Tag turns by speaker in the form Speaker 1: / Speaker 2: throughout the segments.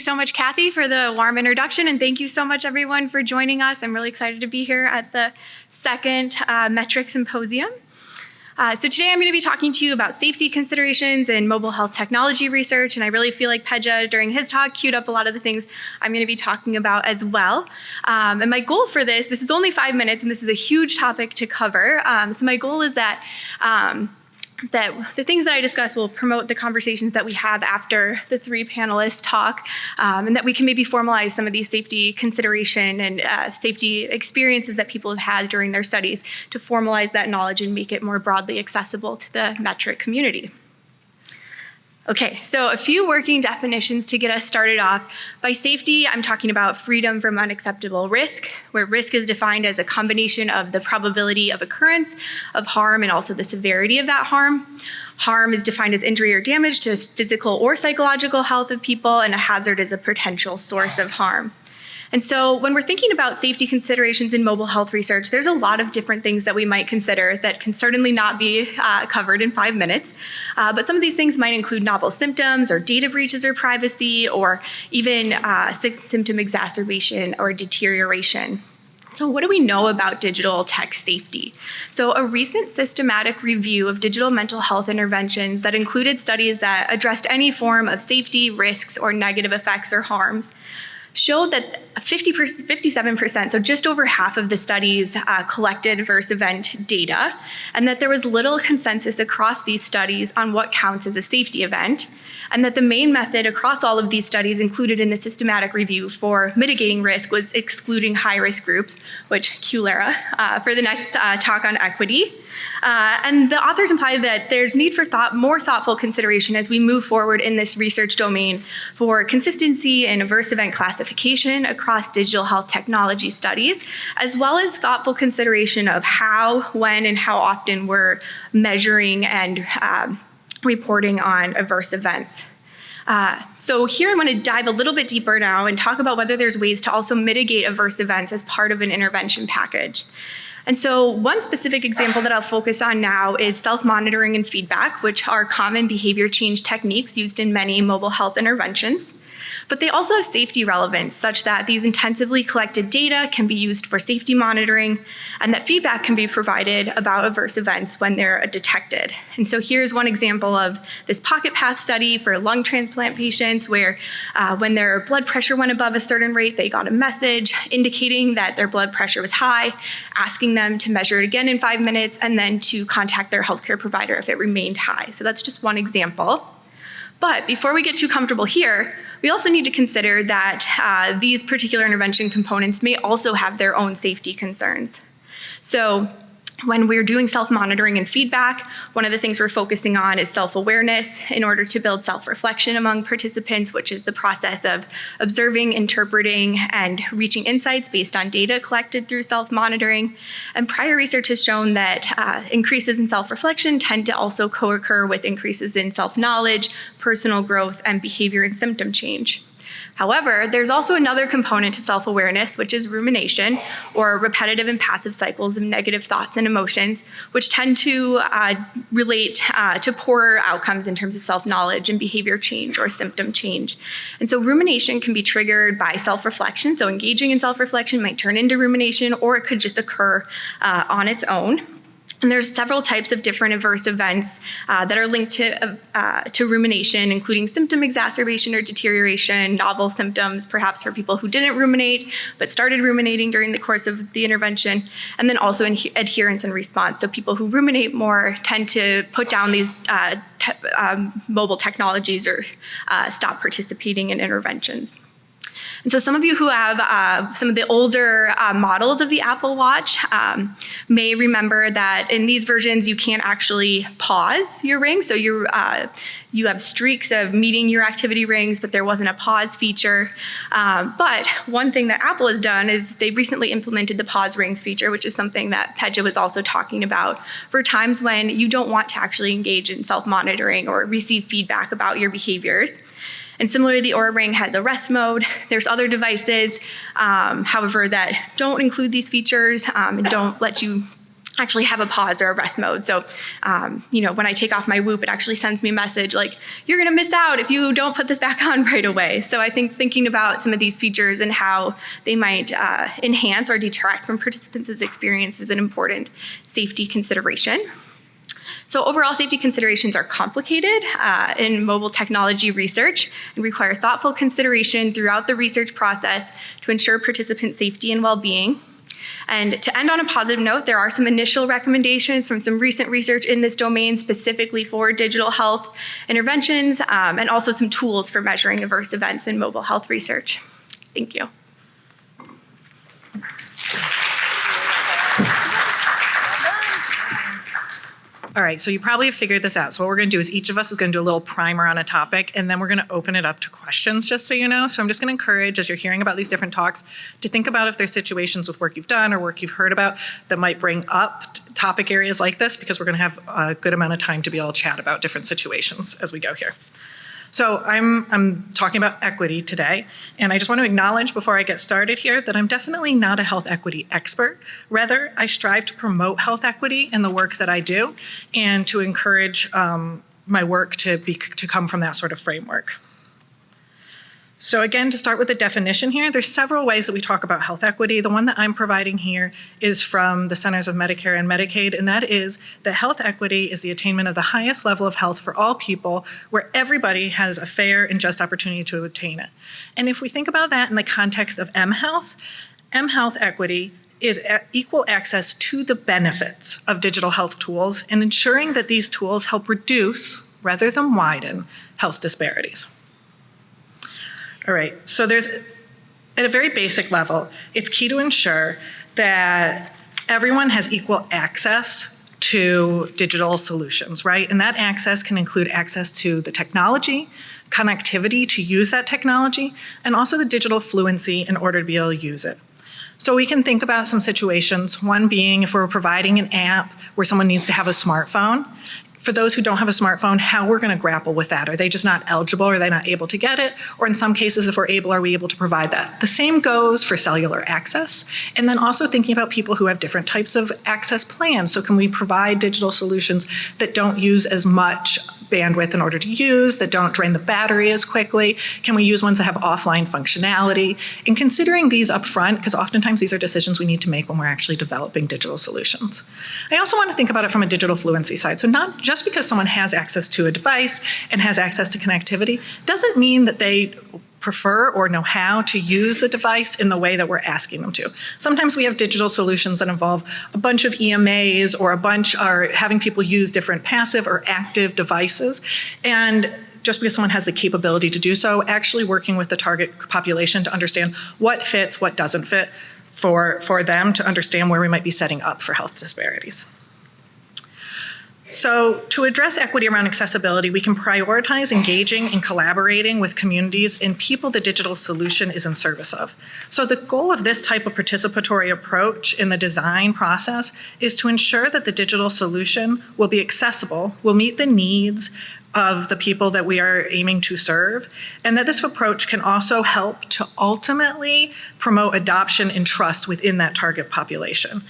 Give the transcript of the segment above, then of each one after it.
Speaker 1: so much, Kathy, for the warm introduction, and thank you so much, everyone, for joining us. I'm really excited to be here at the second MeTRIC Symposium. So today I'm going to be talking to you about safety considerations in mobile health technology research, and I really feel like Pedja, during his talk, queued up a lot of the things I'm going to be talking about as well. And my goal for this is only 5 minutes, and this is a huge topic to cover. So my goal is that the things that I discuss will promote the conversations that we have after the three panelists talk, and that we can maybe formalize some of these safety consideration and safety experiences that people have had during their studies to formalize that knowledge and make it more broadly accessible to the MeTRIC community. Okay, so a few working definitions to get us started off. By safety, I'm talking about freedom from unacceptable risk, where risk is defined as a combination of the probability of occurrence of harm and also the severity of that harm. Harm is defined as injury or damage to physical or psychological health of people, and a hazard is a potential source of harm. And so when we're thinking about safety considerations in mobile health research, there's a lot of different things that we might consider that can certainly not be covered in 5 minutes. But some of these things might include novel symptoms or data breaches or privacy, or even symptom exacerbation or deterioration. So what do we know about digital tech safety? So a recent systematic review of digital mental health interventions that included studies that addressed any form of safety, risks, or negative effects or harms showed that 57%, so just over half of the studies collected adverse event data, and that there was little consensus across these studies on what counts as a safety event, and that the main method across all of these studies included in the systematic review for mitigating risk was excluding high-risk groups, which cue Lara for the next talk on equity. And the authors imply that there's need for more thoughtful consideration as we move forward in this research domain for consistency and adverse event classification across digital health technology studies, as well as thoughtful consideration of how, when, and how often we're measuring and reporting on adverse events. So here I want to dive a little bit deeper now and talk about whether there's ways to also mitigate adverse events as part of an intervention package. And so one specific example that I'll focus on now is self-monitoring and feedback, which are common behavior change techniques used in many mobile health interventions. But they also have safety relevance, such that these intensively collected data can be used for safety monitoring, and that feedback can be provided about adverse events when they're detected. And so here's one example of this pocket path study for lung transplant patients, where when their blood pressure went above a certain rate, they got a message indicating that their blood pressure was high, asking them to measure it again in 5 minutes, and then to contact their healthcare provider if it remained high. So that's just one example. But before we get too comfortable here, we also need to consider that these particular intervention components may also have their own safety concerns. So when we're doing self-monitoring and feedback, one of the things we're focusing on is self-awareness in order to build self-reflection among participants, which is the process of observing, interpreting, and reaching insights based on data collected through self-monitoring. And prior research has shown that increases in self-reflection tend to also co-occur with increases in self-knowledge, personal growth, and behavior and symptom change. However, there's also another component to self-awareness, which is rumination, or repetitive and passive cycles of negative thoughts and emotions, which tend to relate to poorer outcomes in terms of self-knowledge and behavior change or symptom change. And so rumination can be triggered by self-reflection. So engaging in self-reflection might turn into rumination, or it could just occur on its own. And there's several types of different adverse events that are linked to rumination, including symptom exacerbation or deterioration, novel symptoms, perhaps for people who didn't ruminate but started ruminating during the course of the intervention, and then also adherence and response. So people who ruminate more tend to put down these mobile technologies or stop participating in interventions. And so some of you who have some of the older models of the Apple Watch may remember that in these versions, you can't actually pause your ring. So you have streaks of meeting your activity rings, but there wasn't a pause feature. But one thing that Apple has done is they've recently implemented the pause rings feature, which is something that Pedja was also talking about, for times when you don't want to actually engage in self-monitoring or receive feedback about your behaviors. And similarly, the Oura Ring has a rest mode. There's other devices, however, that don't include these features and don't let you actually have a pause or a rest mode. So, when I take off my Whoop, it actually sends me a message like, you're gonna miss out if you don't put this back on right away. So I think thinking about some of these features and how they might enhance or detract from participants' experience is an important safety consideration. So overall safety considerations are complicated in mobile technology research and require thoughtful consideration throughout the research process to ensure participant safety and well-being. And to end on a positive note, there are some initial recommendations from some recent research in this domain specifically for digital health interventions, and also some tools for measuring adverse events in mobile health research. Thank you.
Speaker 2: All right, so you probably have figured this out. So what we're going to do is each of us is going to do a little primer on a topic, and then we're going to open it up to questions, just so you know. So I'm just going to encourage, as you're hearing about these different talks, to think about if there's situations with work you've done or work you've heard about that might bring up topic areas like this, because we're going to have a good amount of time to be able to chat about different situations as we go here. So I'm talking about equity today, and I just want to acknowledge before I get started here that I'm definitely not a health equity expert. Rather, I strive to promote health equity in the work that I do and to encourage my work to come from that sort of framework. So again, to start with the definition here, there's several ways that we talk about health equity. The one that I'm providing here is from the Centers of Medicare and Medicaid, and that is that health equity is the attainment of the highest level of health for all people, where everybody has a fair and just opportunity to attain it. And if we think about that in the context of mHealth equity is equal access to the benefits of digital health tools and ensuring that these tools help reduce, rather than widen, health disparities. All right, so there's, at a very basic level, it's key to ensure that everyone has equal access to digital solutions, right? And that access can include access to the technology, connectivity to use that technology, and also the digital fluency in order to be able to use it. So we can think about some situations, one being if we're providing an app where someone needs to have a smartphone. For those who don't have a smartphone, how we're going to grapple with that. Are they just not eligible? Are they not able to get it? Or in some cases, if we're able, are we able to provide that? The same goes for cellular access. And then also thinking about people who have different types of access plans. So can we provide digital solutions that don't use as much bandwidth in order to use, that don't drain the battery as quickly? Can we use ones that have offline functionality? And considering these up front, because oftentimes these are decisions we need to make when we're actually developing digital solutions. I also want to think about it from a digital fluency side. So not just because someone has access to a device and has access to connectivity doesn't mean that they prefer or know how to use the device in the way that we're asking them to. Sometimes we have digital solutions that involve a bunch of EMAs or having people use different passive or active devices. And just because someone has the capability to do so, actually working with the target population to understand what fits, what doesn't fit for them to understand where we might be setting up for health disparities. So to address equity around accessibility, we can prioritize engaging and collaborating with communities and people the digital solution is in service of. So the goal of this type of participatory approach in the design process is to ensure that the digital solution will be accessible, will meet the needs of the people that we are aiming to serve, and that this approach can also help to ultimately promote adoption and trust within that target population.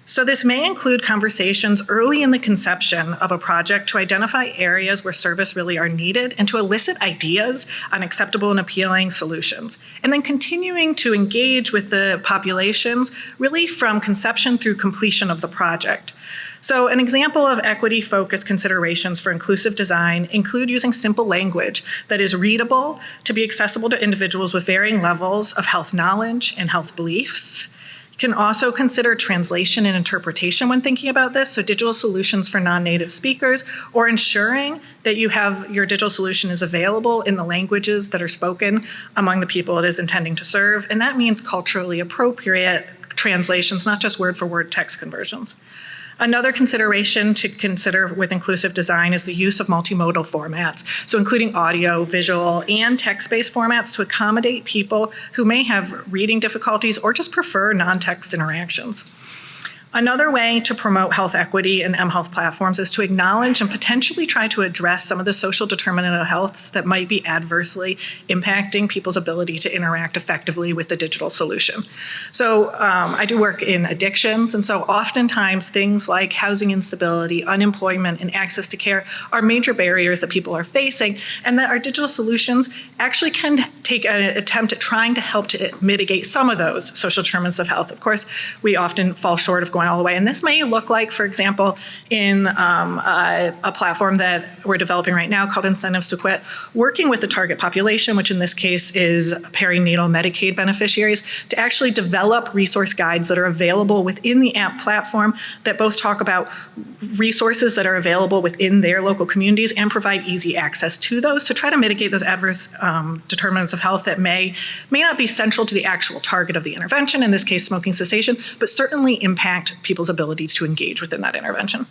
Speaker 2: So this may include conversations early in the conception of a project to identify areas where service really are needed and to elicit ideas on acceptable and appealing solutions. And then continuing to engage with the populations really from conception through completion of the project. So an example of equity-focused considerations for inclusive design include using simple language that is readable to be accessible to individuals with varying levels of health knowledge and health beliefs. You can also consider translation and interpretation when thinking about this, so digital solutions for non-native speakers, or ensuring that your digital solution is available in the languages that are spoken among the people it is intending to serve, and that means culturally appropriate translations, not just word-for-word text conversions. Another consideration to consider with inclusive design is the use of multimodal formats, so including audio, visual, and text-based formats to accommodate people who may have reading difficulties or just prefer non-text interactions. Another way to promote health equity in mHealth platforms is to acknowledge and potentially try to address some of the social determinants of health that might be adversely impacting people's ability to interact effectively with the digital solution. So I do work in addictions, and so oftentimes things like housing instability, unemployment, and access to care are major barriers that people are facing, and that our digital solutions actually can take an attempt at trying to help to mitigate some of those social determinants of health. Of course, we often fall short of going all the way. And this may look like, for example, in a platform that we're developing right now called Incentives to Quit, working with the target population, which in this case is perinatal Medicaid beneficiaries, to actually develop resource guides that are available within the app platform that both talk about resources that are available within their local communities and provide easy access to those to try to mitigate those adverse determinants of health that may not be central to the actual target of the intervention, in this case smoking cessation, but certainly impact people's abilities to engage within that intervention.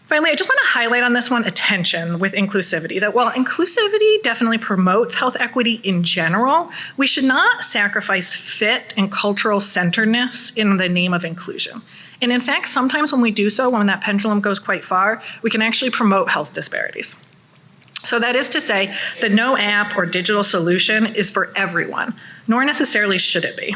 Speaker 2: Finally, I just want to highlight on this one attention with inclusivity, that while inclusivity definitely promotes health equity in general, we should not sacrifice fit and cultural centeredness in the name of inclusion. And in fact, sometimes when we do so, when that pendulum goes quite far, we can actually promote health disparities. So that is to say that no app or digital solution is for everyone, nor necessarily should it be.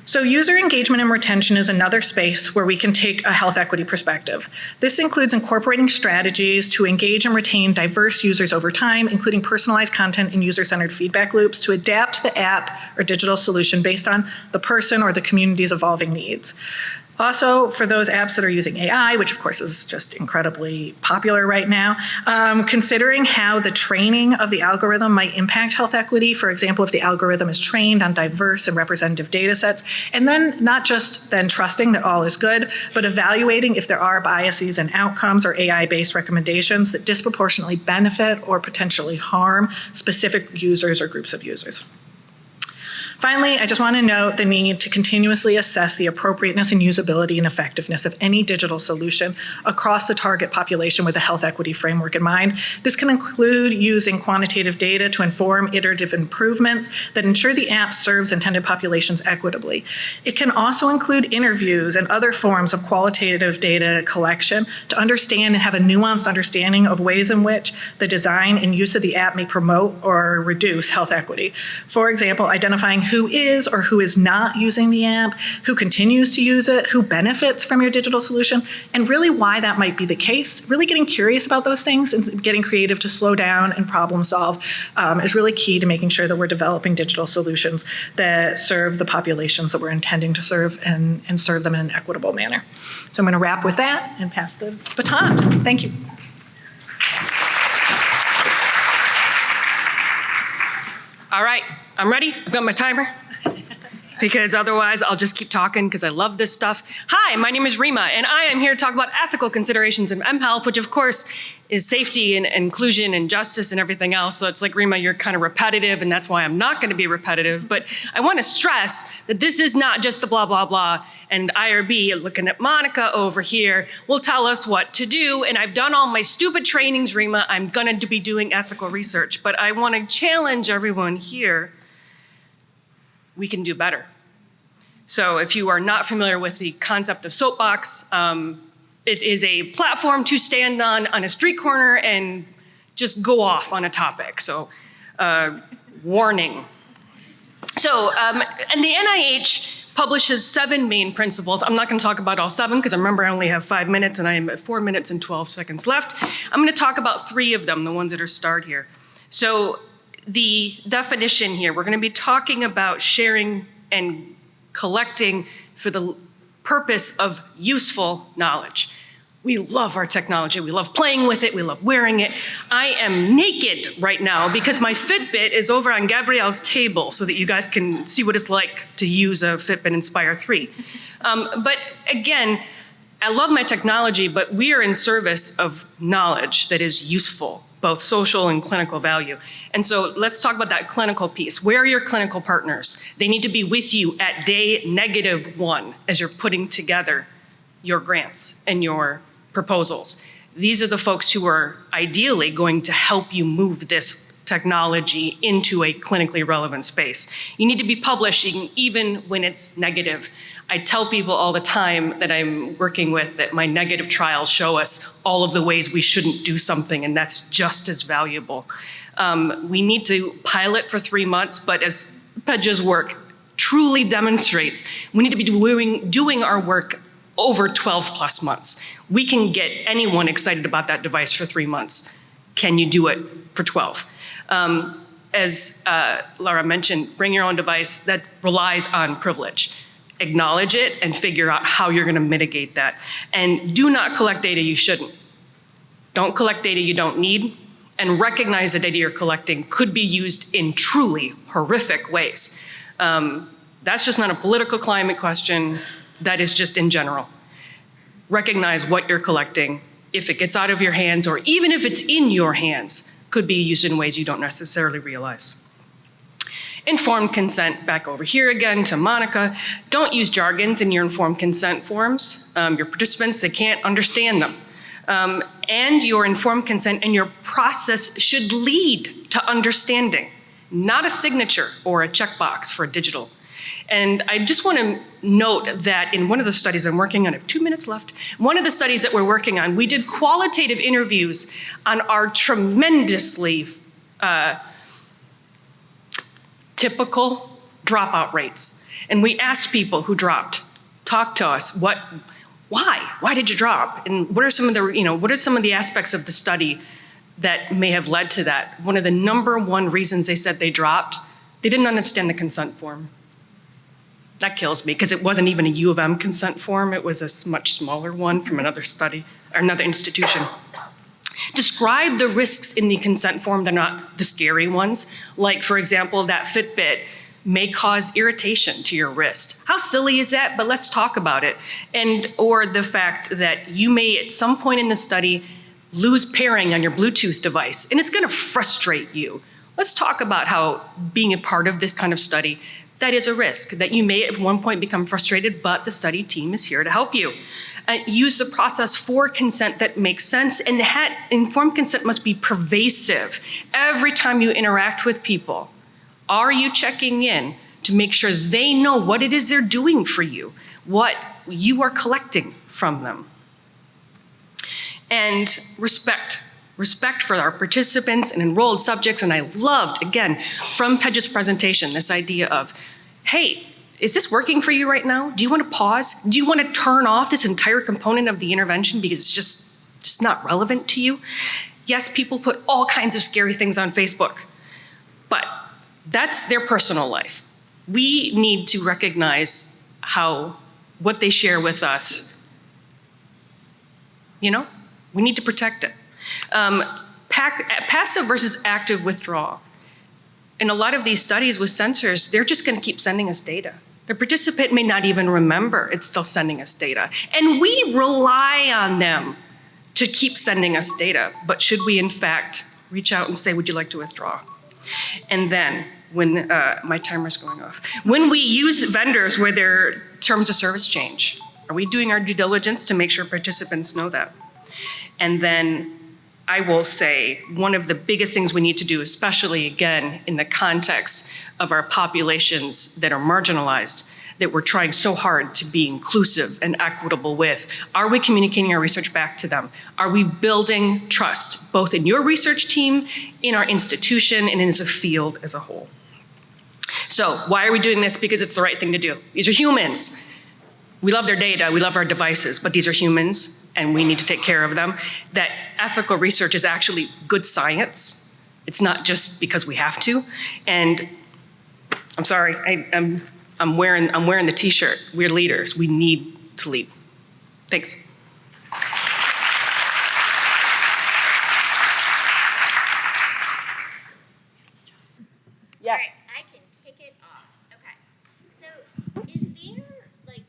Speaker 2: So user engagement and retention is another space where we can take a health equity perspective. This includes incorporating strategies to engage and retain diverse users over time, including personalized content and user-centered feedback loops to adapt the app or digital solution based on the person or the community's evolving needs. Also, for those apps that are using AI, which of course is just incredibly popular right now, considering how the training of the algorithm might impact health equity, for example, if the algorithm is trained on diverse and representative data sets, and then not just then trusting that all is good, but evaluating if there are biases and outcomes or AI-based recommendations that disproportionately benefit or potentially harm specific users or groups of users. Finally, I just want to note the need to continuously assess the appropriateness and usability and effectiveness of any digital solution across the target population with a health equity framework in mind. This can include using quantitative data to inform iterative improvements that ensure the app serves intended populations equitably. It can also include interviews and other forms of qualitative data collection to understand and have a nuanced understanding of ways in which the design and use of the app may promote or reduce health equity. For example, identifying who is or who is not using the app, who continues to use it, who benefits from your digital solution, and really why that might be the case. Really getting curious about those things and getting creative to slow down and problem solve is really key to making sure that we're developing digital solutions that serve the populations that we're intending to serve and serve them in an equitable manner. So I'm going to wrap with that and pass the baton. Thank you.
Speaker 3: All right, I'm ready. I've got my timer because otherwise I'll just keep talking because I love this stuff. Hi, my name is Reema, and I am here to talk about ethical considerations in mHealth, which of course is safety and inclusion and justice and everything else. So it's like, Reema, you're kind of repetitive, and that's why I'm not going to be repetitive. But I want to stress that this is not just the blah, blah, blah, and IRB, looking at Monica over here, will tell us what to do. And I've done all my stupid trainings, Reema. I'm going to be doing ethical research. But I want to challenge everyone here. We can do better. So if you are not familiar with the concept of soapbox, it is a platform to stand on a street corner and just go off on a topic. So warning. So, and the NIH publishes 7 main principles. I'm not going to talk about all 7 because I remember I only have 5 minutes and I am at 4 minutes and 12 seconds left. I'm going to talk about 3 of them, the ones that are starred here. So the definition here, we're going to be talking about sharing and collecting for the purpose of useful knowledge. We love our technology. We love playing with it. We love wearing it. I am naked right now because my Fitbit is over on Gabrielle's table so that you guys can see what it's like to use a Fitbit Inspire 3. But again, I love my technology, but we are in service of knowledge that is useful, both social and clinical value. And so let's talk about that clinical piece. Where are your clinical partners? They need to be with you at day -1 as you're putting together your grants and your proposals. These are the folks who are ideally going to help you move this technology into a clinically relevant space. You need to be publishing even when it's negative. I tell people all the time that I'm working with that my negative trials show us all of the ways we shouldn't do something, and that's just as valuable. We need to pilot for 3 months, but as Pedja's work truly demonstrates, we need to be doing our work over 12 plus months. We can get anyone excited about that device for 3 months. Can you do it for 12? As Lara mentioned, bring your own device that relies on privilege. Acknowledge it and figure out how you're gonna mitigate that. And do not collect data you shouldn't. Don't collect data you don't need, and recognize the data you're collecting could be used in truly horrific ways. That's just not a political climate question, that is just in general. Recognize what you're collecting. If it gets out of your hands, or even if it's in your hands, could be used in ways you don't necessarily realize. Informed consent, back over here again to Monica. Don't use jargons in your informed consent forms. Your participants, they can't understand them. And your informed consent and your process should lead to understanding, not a signature or a checkbox for a digital. And I just want to note that in one of the studies I'm working on, I have 2 minutes left, one of the studies that we're working on, we did qualitative interviews on our tremendously typical dropout rates. And we asked people who dropped, talk to us, why did you drop? And what are some of the, what are some of the aspects of the study that may have led to that? One of the #1 reasons they said they dropped, they didn't understand the consent form. That kills me, because it wasn't even a U of M consent form, it was a much smaller one from another study, or another institution. Describe the risks in the consent form, they're not the scary ones. Like, for example, that Fitbit may cause irritation to your wrist. How silly is that? But let's talk about it. Or the fact that you may, at some point in the study, lose pairing on your Bluetooth device, and it's gonna frustrate you. Let's talk about how being a part of this kind of study, that is a risk, that you may at one point become frustrated, but the study team is here to help you. Use the process for consent that makes sense, and informed consent must be pervasive. Every time you interact with people, are you checking in to make sure they know what it is they're doing for you, what you are collecting from them? And respect. Respect for our participants and enrolled subjects. And I loved, again, from Pedja's presentation, this idea of, hey, is this working for you right now? Do you want to pause? Do you want to turn off this entire component of the intervention because it's just not relevant to you? Yes, people put all kinds of scary things on Facebook, but that's their personal life. We need to recognize what they share with us, we need to protect it. Passive versus active withdrawal. In a lot of these studies with sensors, they're just gonna keep sending us data. The participant may not even remember it's still sending us data. And we rely on them to keep sending us data, but should we in fact reach out and say, would you like to withdraw? And then, when my timer's going off, when we use vendors where their terms of service change, are we doing our due diligence to make sure participants know that? And then I will say one of the biggest things we need to do, especially again in the context of our populations that are marginalized, that we're trying so hard to be inclusive and equitable with, are we communicating our research back to them? Are we building trust, both in your research team, in our institution, and in the field as a whole? So why are we doing this? Because it's the right thing to do. These are humans. We love their data, we love our devices, but these are humans, and we need to take care of them. That ethical research is actually good science. It's not just because we have to. And I'm sorry, I'm wearing the t-shirt. We're leaders, we need to lead. Thanks. Yes.
Speaker 4: I can kick it off. Okay. So is there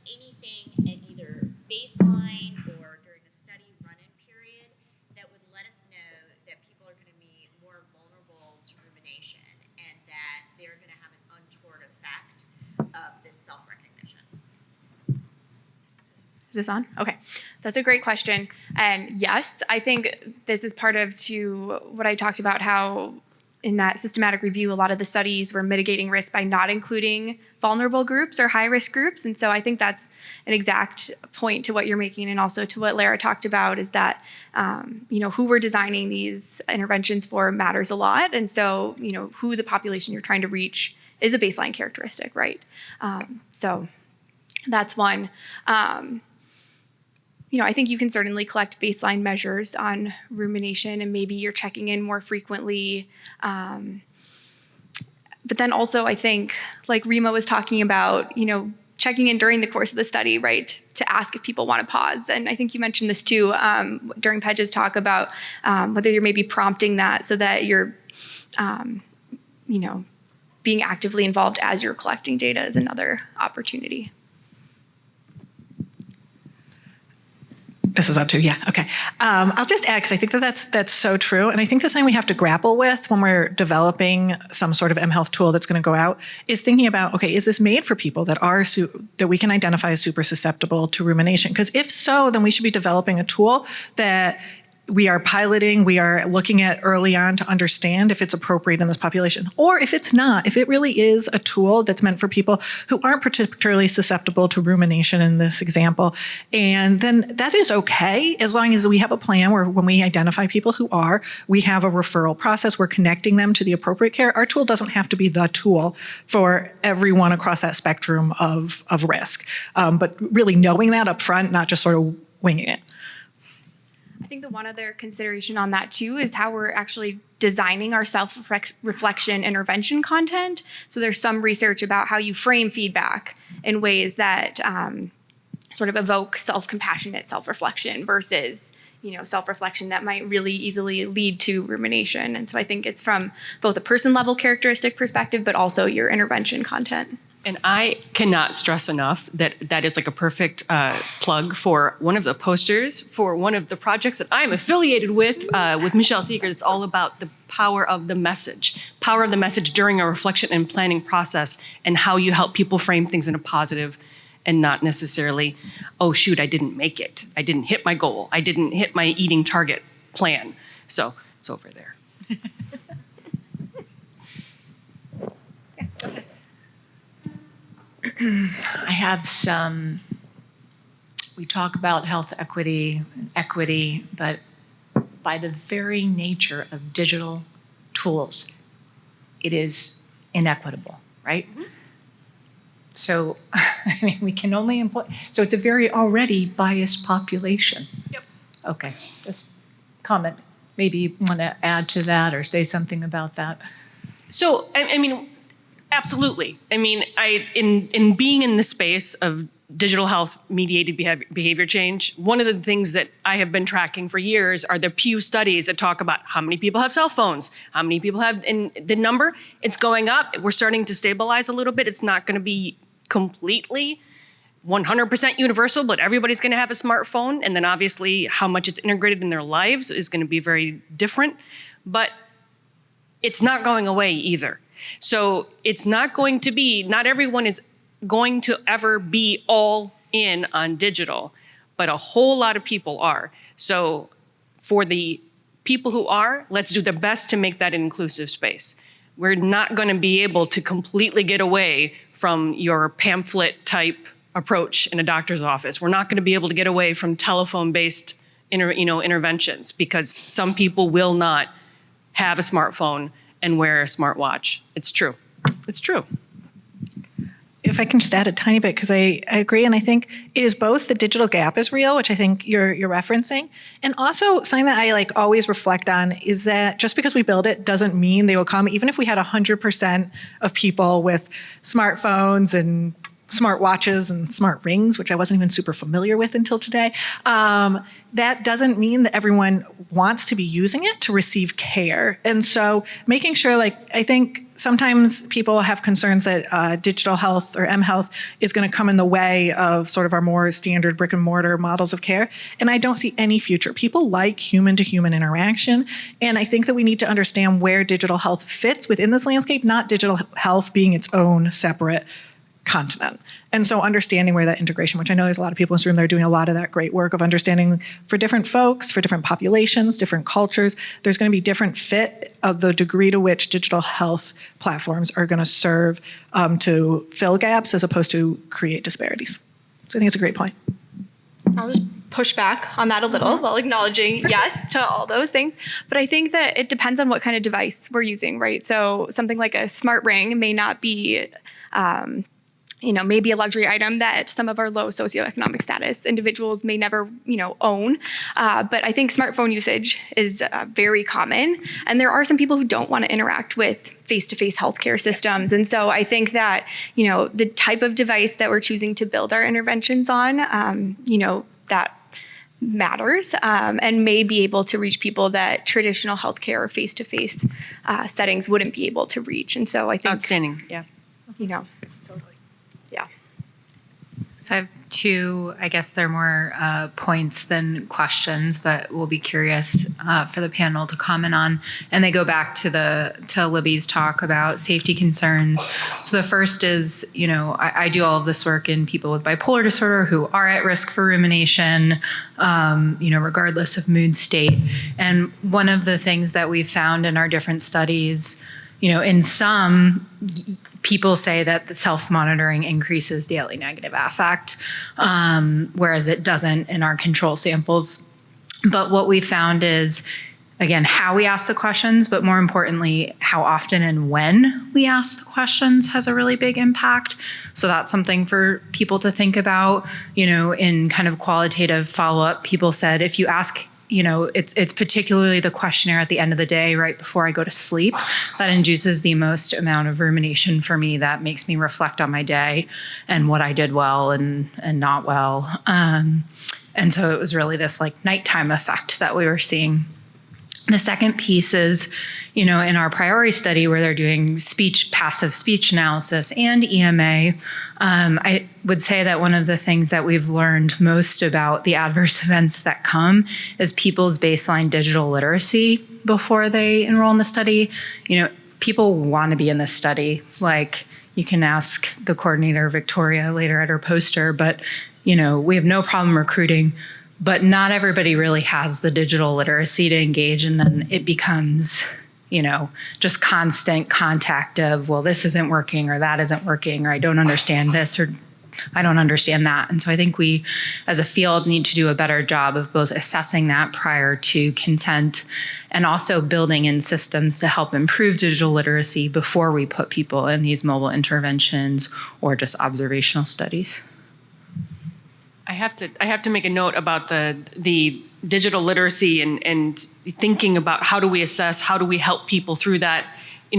Speaker 4: anything at either baseline or during the study run-in period that would let us know that people are going to be more vulnerable to rumination and that they're going to have an untoward effect of this self-recognition?
Speaker 1: Is this on? Okay, that's a great question. And yes, I think this is part of what I talked about, how in that systematic review, a lot of the studies were mitigating risk by not including vulnerable groups or high-risk groups. And so I think that's an exact point to what you're making, and also to what Lara talked about, is that, who we're designing these interventions for matters a lot. And so, who the population you're trying to reach is a baseline characteristic, right? So that's one. I think you can certainly collect baseline measures on rumination, and maybe you're checking in more frequently. But then also, I think, like Reema was talking about, checking in during the course of the study, right, to ask if people want to pause. And I think you mentioned this too during Pedge's talk about whether you're maybe prompting that so that you're, being actively involved as you're collecting data is another opportunity.
Speaker 2: This is up to, yeah, okay. I'll just add, because I think that's so true. And I think the thing we have to grapple with when we're developing some sort of mHealth tool that's going to go out is thinking about, okay, is this made for people that we can identify as super susceptible to rumination? Because if so, then we should be developing a tool that we are piloting, we are looking at early on to understand if it's appropriate in this population. Or if it's not, if it really is a tool that's meant for people who aren't particularly susceptible to rumination in this example, and then that is okay, as long as we have a plan where when we identify people who are, we have a referral process, we're connecting them to the appropriate care. Our tool doesn't have to be the tool for everyone across that spectrum of risk. But really knowing that up front, not just sort of winging it.
Speaker 1: I think the one other consideration on that too is how we're actually designing our self-reflection intervention content. So there's some research about how you frame feedback in ways that sort of evoke self-compassionate self-reflection versus, self-reflection that might really easily lead to rumination. And so I think it's from both a person-level characteristic perspective, but also your intervention content.
Speaker 3: And I cannot stress enough that that is like a perfect plug for one of the posters for one of the projects that I'm affiliated with Michelle Seeger. It's all about the power of the message during a reflection and planning process, and how you help people frame things in a positive and not necessarily, oh shoot, I didn't make it. I didn't hit my goal. I didn't hit my eating target plan. So it's over there.
Speaker 5: I have some, we talk about health equity and equity, but by the very nature of digital tools, it is inequitable, right? Mm-hmm. So, we can only employ, so it's a very already biased population.
Speaker 3: Yep.
Speaker 5: Okay, just comment. Maybe you want to add to that or say something about that.
Speaker 3: So, absolutely. In being in the space of digital health mediated behavior change, one of the things that I have been tracking for years are the Pew studies that talk about how many people have cell phones, how many people have, and the number, it's going up. We're starting to stabilize a little bit. It's not going to be completely 100% universal, but everybody's going to have a smartphone. And then obviously how much it's integrated in their lives is going to be very different, but it's not going away either. So it's not going to be, not everyone is going to ever be all in on digital, but a whole lot of people are. So for the people who are, let's do the best to make that an inclusive space. We're not going to be able to completely get away from your pamphlet type approach in a doctor's office. We're not going to be able to get away from telephone-based interventions, because some people will not have a smartphone and wear a smartwatch. It's true. It's true.
Speaker 2: If I can just add a tiny bit, because I agree, and I think it is both the digital gap is real, which I think you're referencing, and also something that I always reflect on is that just because we build it doesn't mean they will come. Even if we had 100% of people with smartphones and smart watches and smart rings, which I wasn't even super familiar with until today, that doesn't mean that everyone wants to be using it to receive care. And so making sure, I think sometimes people have concerns that digital health or mHealth is going to come in the way of sort of our more standard brick and mortar models of care. And I don't see any future. People like human to human interaction. And I think that we need to understand where digital health fits within this landscape, not digital health being its own separate continent. And so understanding where that integration, which I know there's a lot of people in this room that are doing a lot of that great work of understanding for different folks, for different populations, different cultures, there's going to be different fit of the degree to which digital health platforms are going to serve to fill gaps as opposed to create disparities. So I think it's a great point.
Speaker 1: I'll just push back on that a little while acknowledging yes to all those things. But I think that it depends on what kind of device we're using, right? So something like a smart ring may not be maybe a luxury item that some of our low socioeconomic status individuals may never, own. But I think smartphone usage is very common. And there are some people who don't want to interact with face-to-face healthcare systems. And so I think that, the type of device that we're choosing to build our interventions on, that matters and may be able to reach people that traditional healthcare or face-to-face settings wouldn't be able to reach. And so I think—
Speaker 3: Outstanding, yeah.
Speaker 6: So I have two, I guess they're more points than questions, but we'll be curious for the panel to comment on. And they go back to Libby's talk about safety concerns. So the first is, I do all of this work in people with bipolar disorder who are at risk for rumination, regardless of mood state. And one of the things that we've found in our different studies, in some people say that the self-monitoring increases daily negative affect, whereas it doesn't in our control samples. But what we found is, again, how we ask the questions, but more importantly, how often and when we ask the questions has a really big impact. So that's something for people to think about. In kind of qualitative follow-up, people said if you ask, it's particularly the questionnaire at the end of the day, right before I go to sleep, that induces the most amount of rumination for me. That makes me reflect on my day and what I did well and not well. And so it was really this like nighttime effect that we were seeing. The second piece is, in our priority study where they're doing passive speech analysis and EMA, I would say that one of the things that we've learned most about the adverse events that come is people's baseline digital literacy before they enroll in the study. People want to be in this study. Like, you can ask the coordinator, Victoria, later at her poster, but, we have no problem recruiting. But not everybody really has the digital literacy to engage, and then it becomes, just constant contact of, well, this isn't working or that isn't working, or I don't understand this or I don't understand that. And so I think we, as a field, need to do a better job of both assessing that prior to consent and also building in systems to help improve digital literacy before we put people in these mobile interventions or just observational studies.
Speaker 3: I have to make a note about the digital literacy and thinking about how do we assess, how do we help people through that,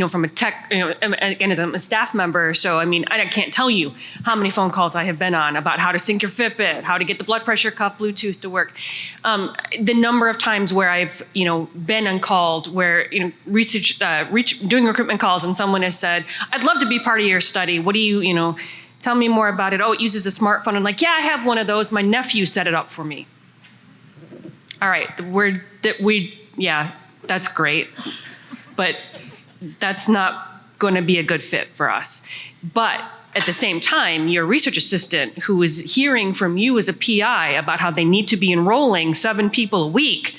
Speaker 3: from a tech, again, as I'm a staff member. So, I can't tell you how many phone calls I have been on about how to sync your Fitbit, how to get the blood pressure cuff Bluetooth to work. The number of times where I've, been on called where, doing recruitment calls and someone has said, I'd love to be part of your study. What do you, tell me more about it. Oh, it uses a smartphone. I'm like, yeah, I have one of those. My nephew set it up for me. All right, yeah, that's great. But that's not going to be a good fit for us. But at the same time, your research assistant who is hearing from you as a PI about how they need to be enrolling 7 people a week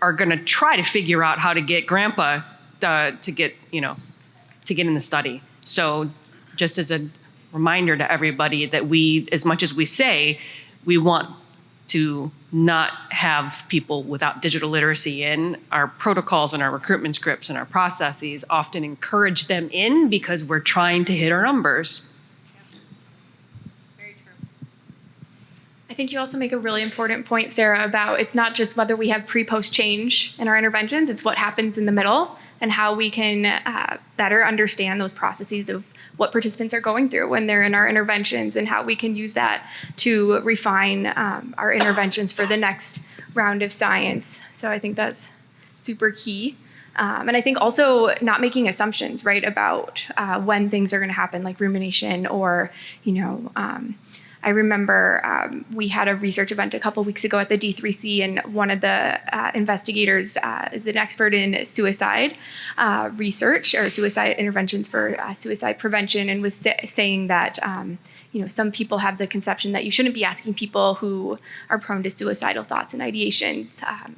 Speaker 3: are going to try to figure out how to get grandpa to get in the study. So just as a reminder to everybody that we, as much as we say, we want to not have people without digital literacy in our protocols and our recruitment scripts and our processes, often encourage them in because we're trying to hit our numbers.
Speaker 1: Very true. I think you also make a really important point, Sarah, about it's not just whether we have pre-post change in our interventions, it's what happens in the middle and how we can better understand those processes of what participants are going through when they're in our interventions and how we can use that to refine our interventions for the next round of science. So I think that's super key. And I think also not making assumptions, right, about when things are going to happen, like rumination or, I remember we had a research event a couple weeks ago at the D3C, and one of the investigators is an expert in suicide research or suicide interventions for suicide prevention, and was saying that some people have the conception that you shouldn't be asking people who are prone to suicidal thoughts and ideations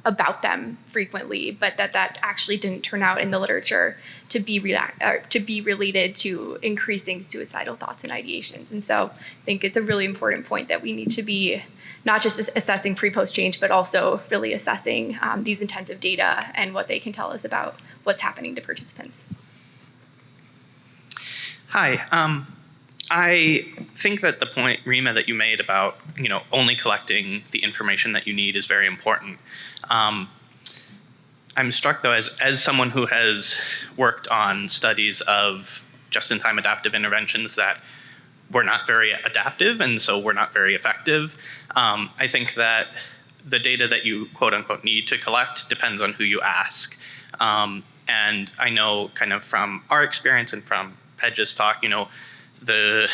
Speaker 1: about them frequently, but that actually didn't turn out in the literature to be related to increasing suicidal thoughts and ideations. And so I think it's a really important point that we need to be not just assessing pre-post change, but also really assessing these intensive data and what they can tell us about what's happening to participants.
Speaker 7: Hi. I think that the point, Reema, that you made about only collecting the information that you need is very important. I'm struck, though, as someone who has worked on studies of just-in-time adaptive interventions that were not very adaptive and so were not very effective. I think that the data that you quote-unquote need to collect depends on who you ask. And I know kind of from our experience and from Pedge's talk, the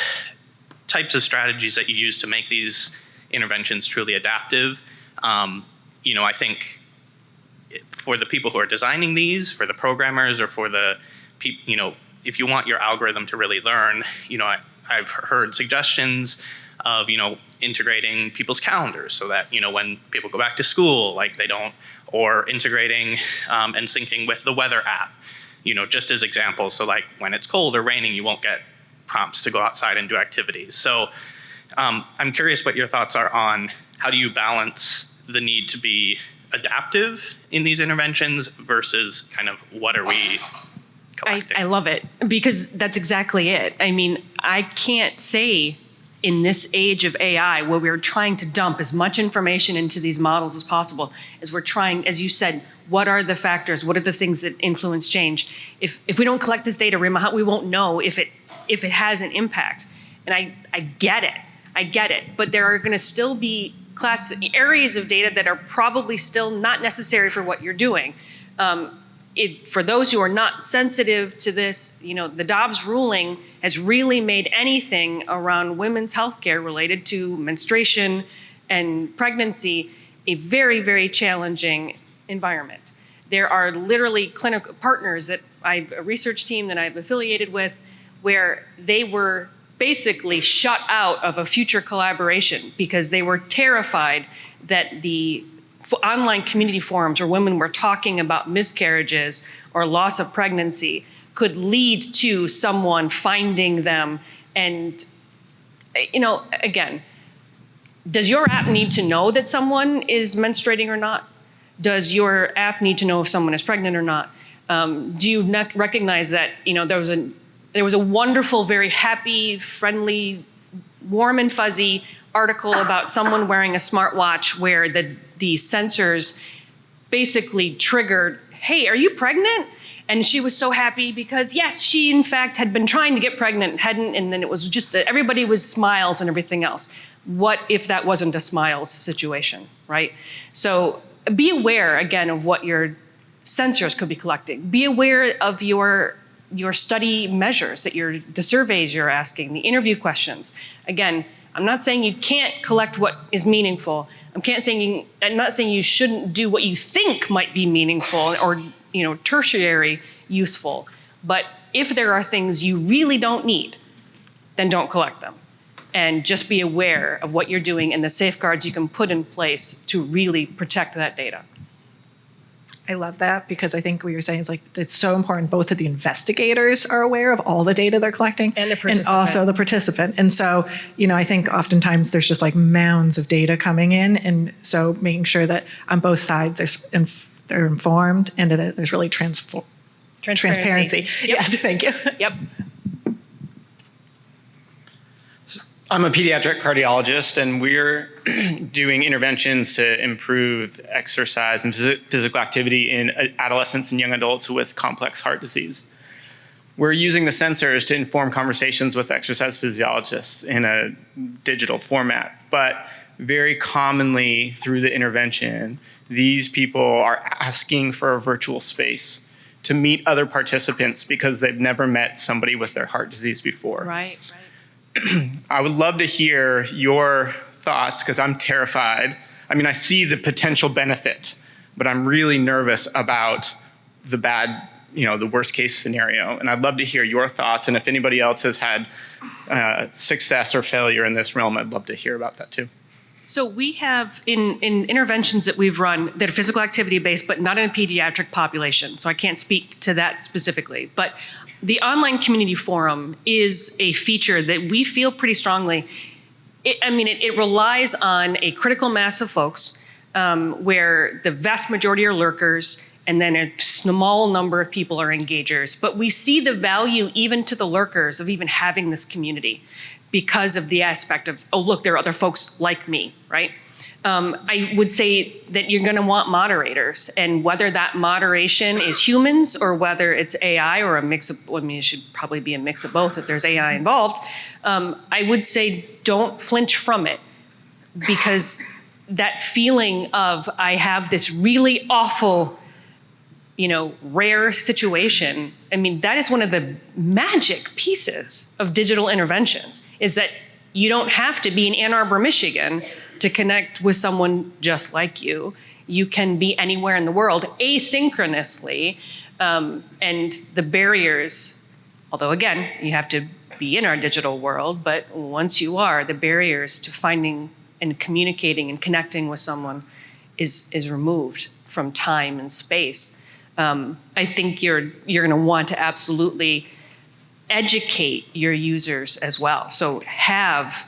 Speaker 7: types of strategies that you use to make these interventions truly adaptive. I think for the people who are designing these, for the programmers, or for the people, if you want your algorithm to really learn, I've heard suggestions of, integrating people's calendars so that, when people go back to school, like they don't, or integrating and syncing with the weather app, just as examples. So like when it's cold or raining, you won't get prompts to go outside and do activities. So I'm curious what your thoughts are on how do you balance the need to be adaptive in these interventions versus kind of what are we collecting?
Speaker 3: I love it, because that's exactly it. I mean, I can't say in this age of AI where we're trying to dump as much information into these models as possible, as we're trying, as you said, what are the factors? What are the things that influence change? If we don't collect this data, Reema, we won't know if it has an impact. And I get it. But there are going to still be areas of data that are probably still not necessary for what you're doing. For those who are not sensitive to this, the Dobbs ruling has really made anything around women's healthcare related to menstruation and pregnancy a very, very challenging environment. There are literally clinical partners that a research team that I've affiliated with, where they were basically shut out of a future collaboration because they were terrified that the online community forums where women were talking about miscarriages or loss of pregnancy could lead to someone finding them. And, again, does your app need to know that someone is menstruating or not? Does your app need to know if someone is pregnant or not? Do you recognize that, there was a wonderful, very happy, friendly, warm and fuzzy article about someone wearing a smartwatch where the sensors basically triggered, hey, are you pregnant? And she was so happy because, yes, she in fact had been trying to get pregnant, hadn't, and then it was just, everybody was smiles and everything else. What if that wasn't a smiles situation, right? So be aware, again, of what your sensors could be collecting. Be aware of your study measures, the surveys you're asking, the interview questions. Again, I'm not saying you can't collect what is meaningful. I'm not saying you shouldn't do what you think might be meaningful or tertiary useful. But if there are things you really don't need, then don't collect them. And just be aware of what you're doing and the safeguards you can put in place to really protect that data.
Speaker 2: I love that, because I think what you're saying is it's so important both that the investigators are aware of all the data they're collecting
Speaker 3: and the participant.
Speaker 2: And also the participant. And so, I think oftentimes there's just mounds of data coming in. And so making sure that on both sides they're informed and that there's really transparency.
Speaker 3: Yep.
Speaker 2: Yes, thank you.
Speaker 3: Yep.
Speaker 8: I'm a pediatric cardiologist, and we're doing interventions to improve exercise and physical activity in adolescents and young adults with complex heart disease. We're using the sensors to inform conversations with exercise physiologists in a digital format, but very commonly through the intervention, these people are asking for a virtual space to meet other participants because they've never met somebody with their heart disease before.
Speaker 3: Right.
Speaker 8: I would love to hear your thoughts because I'm terrified. I mean, I see the potential benefit, but I'm really nervous about the bad, the worst case scenario. And I'd love to hear your thoughts. And if anybody else has had success or failure in this realm, I'd love to hear about that too.
Speaker 3: So we have in interventions that we've run that are physical activity based, but not in a pediatric population. So I can't speak to that specifically. But the online community forum is a feature that we feel pretty strongly. It relies on a critical mass of folks where the vast majority are lurkers and then a small number of people are engagers. But we see the value even to the lurkers of even having this community because of the aspect of, oh, look, there are other folks like me, right? I would say that you're gonna want moderators, and whether that moderation is humans or whether it's AI or a mix of, it should probably be a mix of both if there's AI involved. I would say don't flinch from it, because that feeling of I have this really awful, rare situation, that is one of the magic pieces of digital interventions, is that you don't have to be in Ann Arbor, Michigan to connect with someone just like you. You can be anywhere in the world asynchronously, and the barriers, although again, you have to be in our digital world, but once you are, the barriers to finding and communicating and connecting with someone is removed from time and space. I think you're going to want to absolutely educate your users as well. So have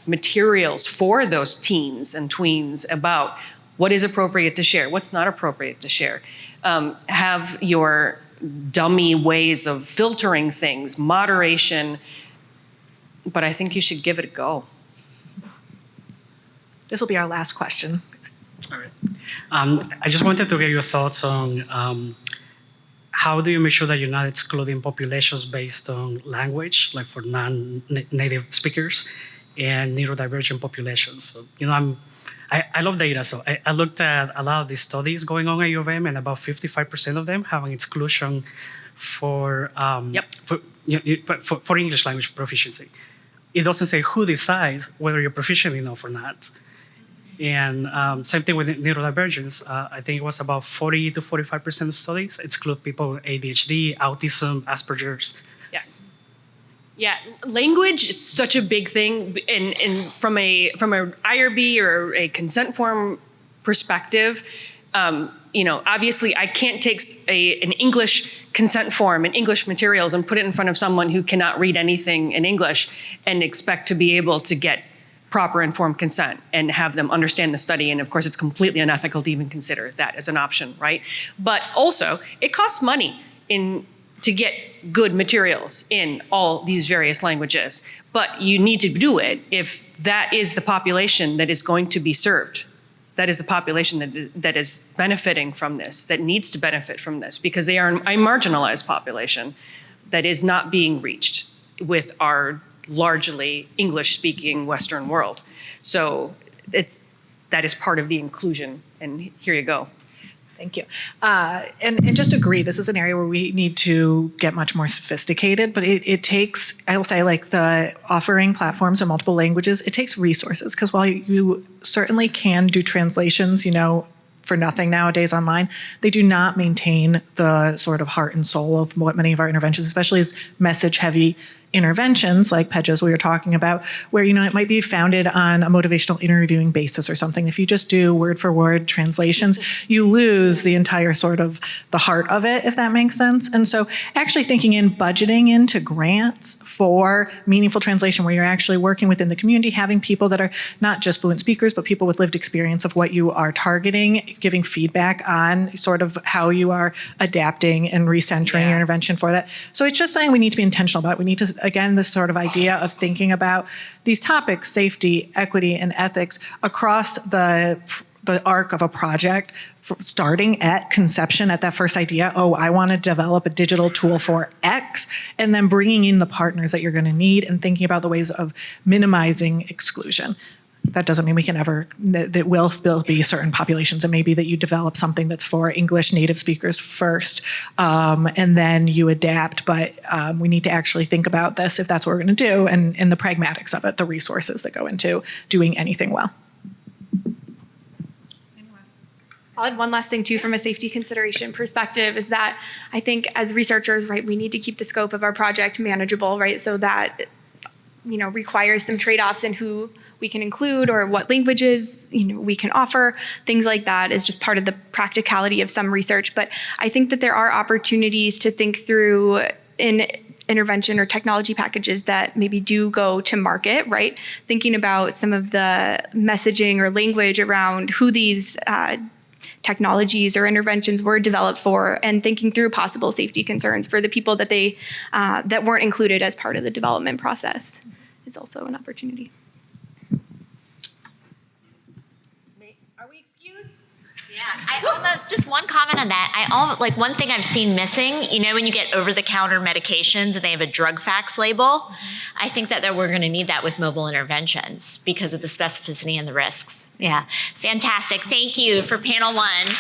Speaker 3: materials for those teens and tweens about what is appropriate to share, what's not appropriate to share. Have your dummy ways of filtering things, moderation, but I think you should give it a go.
Speaker 2: This will be our last question.
Speaker 9: All right. I just wanted to get your thoughts on how do you make sure that you're not excluding populations based on language, like for non-native speakers, and neurodivergent populations. So, I love data. So I looked at a lot of these studies going on at U of M, and about 55% of them have an exclusion for English language proficiency. It doesn't say who decides whether you're proficient enough or not. And same thing with neurodivergence. I think it was about 40 to 45% of studies exclude people with ADHD, autism, Asperger's.
Speaker 3: Yes. Yeah, language is such a big thing, and from a IRB or a consent form perspective, obviously I can't take an English consent form and English materials and put it in front of someone who cannot read anything in English and expect to be able to get proper informed consent and have them understand the study. And of course, it's completely unethical to even consider that as an option, right? But also, it costs money to get good materials in all these various languages. But you need to do it if that is the population that is going to be served. That is the population that is benefiting from this, that needs to benefit from this, because they are a marginalized population that is not being reached with our largely English-speaking Western world. So that is part of the inclusion, and here you go.
Speaker 2: Thank you. And just agree, this is an area where we need to get much more sophisticated, but it takes, I will say, like the offering platforms in multiple languages, it takes resources, because while you certainly can do translations, for nothing nowadays online, they do not maintain the sort of heart and soul of what many of our interventions, especially as message-heavy interventions like PEDGES we were talking about, where it might be founded on a motivational interviewing basis or something. If you just do word for word translations, you lose the entire sort of the heart of it, if that makes sense. And so actually thinking in budgeting into grants for meaningful translation, where you're actually working within the community, having people that are not just fluent speakers, but people with lived experience of what you are targeting, giving feedback on sort of how you are adapting and recentering your intervention for that. So it's just something we need to be intentional about. We need to, again, this sort of idea of thinking about these topics, safety, equity, and ethics across the arc of a project, starting at conception, at that first idea, I want to develop a digital tool for X, and then bringing in the partners that you're going to need and thinking about the ways of minimizing exclusion. that doesn't mean we can ever, that will still be certain populations. It may be that you develop something that's for English native speakers first, and then you adapt. But we need to actually think about this if that's what we're going to do, and the pragmatics of it, the resources that go into doing anything well.
Speaker 1: I'll add one last thing too from a safety consideration perspective is that I think as researchers, right, we need to keep the scope of our project manageable, right? So that, you know, requires some trade-offs in who we can include or what languages, you know, we can offer. Things like that is just part of the practicality of some research. But I think that there are opportunities to think through in intervention or technology packages that maybe do go to market, right? Thinking about some of the messaging or language around who these technologies or interventions were developed for, and thinking through possible safety concerns for the people that they that weren't included as part of the development process is also an opportunity.
Speaker 4: Are we excused? Yeah, I almost, just one comment on that. Like one thing I've seen missing, you know, when you get over-the-counter medications and they have a drug facts label, I think that we're going to need that with mobile interventions because of the specificity and the risks. Yeah, fantastic. Thank you for panel one.